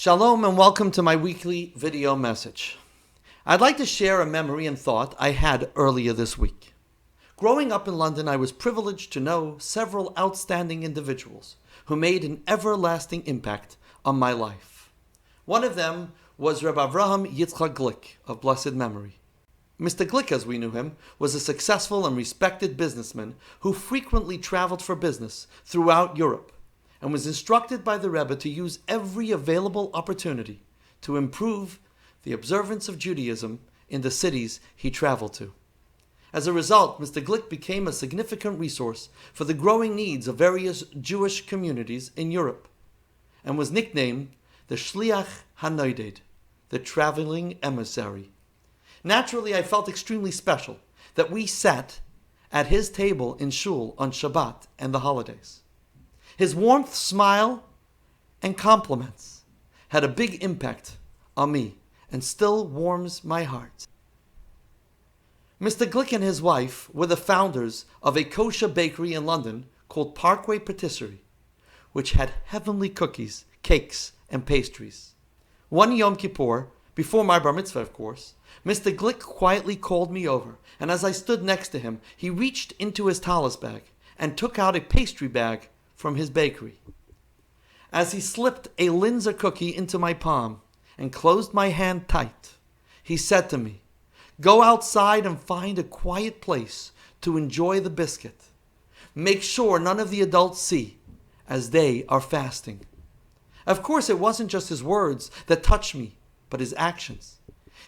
Shalom and welcome to my weekly video message. I'd like to share a memory and thought I had earlier this week. Growing up in London, I was privileged to know several outstanding individuals who made an everlasting impact on my life. One of them was Reb Avraham Yitzchak Glick of blessed memory. Mr. Glick, as we knew him, was a successful and respected businessman who frequently traveled for business throughout Europe and was instructed by the Rebbe to use every available opportunity to improve the observance of Judaism in the cities he traveled to. As a result, Mr. Glick became a significant resource for the growing needs of various Jewish communities in Europe and was nicknamed the Shliach HaNoided, the traveling emissary. Naturally, I felt extremely special that we sat at his table in shul on Shabbat and the holidays. His warmth, smile, and compliments had a big impact on me and still warms my heart. Mr. Glick and his wife were the founders of a kosher bakery in London called Parkway Patisserie, which had heavenly cookies, cakes, and pastries. One Yom Kippur, before my bar mitzvah of course, Mr. Glick quietly called me over, and as I stood next to him, he reached into his tallis bag and took out a pastry bag from his bakery. As he slipped a Linzer cookie into my palm and closed my hand tight, he said to me, "Go outside and find a quiet place to enjoy the biscuit. Make sure none of the adults see, as they are fasting." Of course, it wasn't just his words that touched me, but his actions.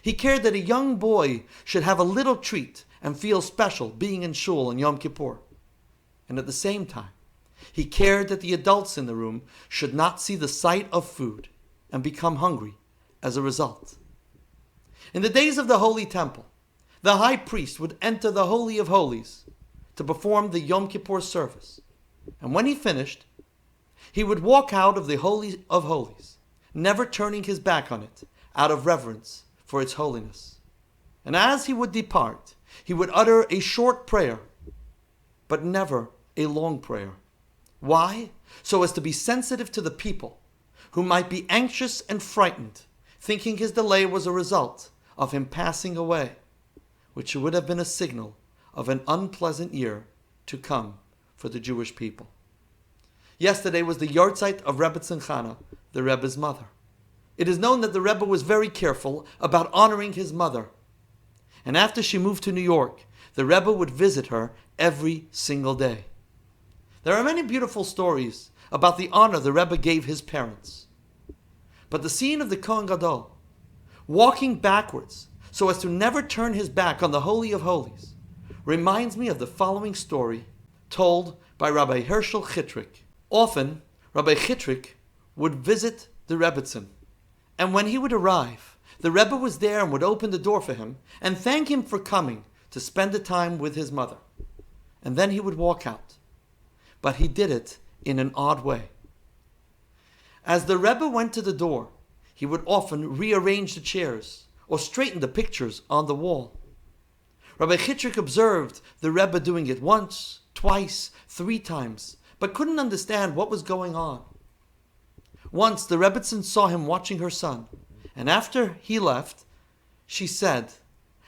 He cared that a young boy should have a little treat and feel special being in shul on Yom Kippur. And at the same time, he cared that the adults in the room should not see the sight of food and become hungry as a result. In the days of the Holy Temple, the high priest would enter the Holy of Holies to perform the Yom Kippur service. And when he finished, he would walk out of the Holy of Holies, never turning his back on it out of reverence for its holiness. And as he would depart, he would utter a short prayer, but never a long prayer. Why? So as to be sensitive to the people who might be anxious and frightened, thinking his delay was a result of him passing away, which would have been a signal of an unpleasant year to come for the Jewish people. Yesterday was the yahrzeit of Rebbe Tzimchana, the Rebbe's mother. It is known that the Rebbe was very careful about honoring his mother. And after she moved to New York, the Rebbe would visit her every single day. There are many beautiful stories about the honor the Rebbe gave his parents. But the scene of the Kohen Gadol, walking backwards so as to never turn his back on the Holy of Holies, reminds me of the following story told by Rabbi Herschel Chitrik. Often, Rabbi Chitrik would visit the Rebbetzin, and when he would arrive, the Rebbe was there and would open the door for him and thank him for coming to spend the time with his mother. And then he would walk out. But he did it in an odd way. As the Rebbe went to the door, he would often rearrange the chairs or straighten the pictures on the wall. Rabbi Chitrik observed the Rebbe doing it once, twice, 3 times, but couldn't understand what was going on. Once the Rebbetzin saw him watching her son, and after he left, she said,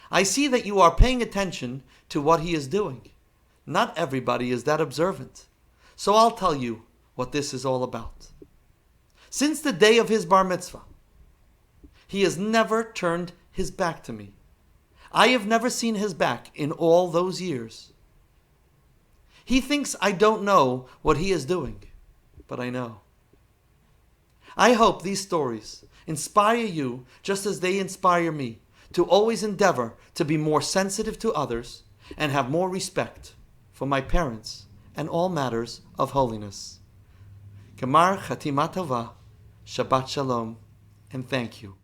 "I see that you are paying attention to what he is doing. Not everybody is that observant. So I'll tell you what this is all about." Since the day of his bar mitzvah, he has never turned his back to me. I have never seen his back in all those years. He thinks I don't know what he is doing, but I know. I hope these stories inspire you just as they inspire me to always endeavor to be more sensitive to others and have more respect for my parents and all matters of holiness. Gemar Chatima Tova, Shabbat Shalom, and thank you.